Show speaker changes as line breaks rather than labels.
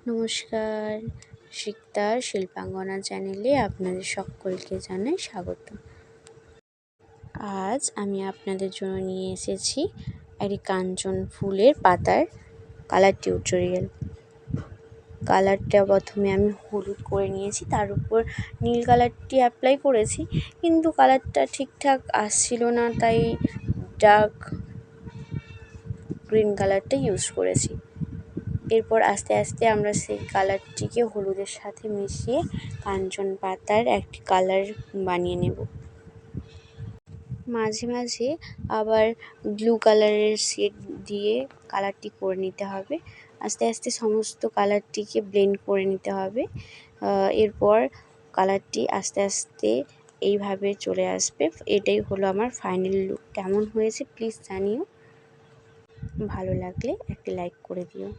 নমস্কার, শিকদার শিল্পাঙ্গনা চ্যানেলে আপনাদের সকলকে জানাই স্বাগত। আজ আমি আপনাদের জন্য নিয়ে এসেছি একটি কাঞ্চন ফুলের পাতার কালার টিউটোরিয়াল। কালারটা প্রথমে আমি হলুদ করে নিয়েছি, তার উপর নীল কালারটি অ্যাপ্লাই করেছি, কিন্তু কালারটা ঠিকঠাক আসছিল না, তাই ডার্ক গ্রিন কালারটা ইউজ করেছি। এরপর আস্তে আস্তে আমরা সেই কালারটিকে হলুদের সাথে মিশিয়ে কাঞ্চন পাতার একটি কালার বানিয়ে নেব। মাঝে মাঝে আবার ব্লু কালারের শেড দিয়ে কালারটি করে নিতে হবে। আস্তে আস্তে সমস্ত কালারটিকে ব্লেন্ড করে নিতে হবে। এরপর কালারটি আস্তে আস্তে এইভাবে চলে আসবে। এটাই হলো আমার ফাইনাল লুক। কেমন হয়েছে প্লিজ জানিও। ভালো লাগলে একটি লাইক করে দিও।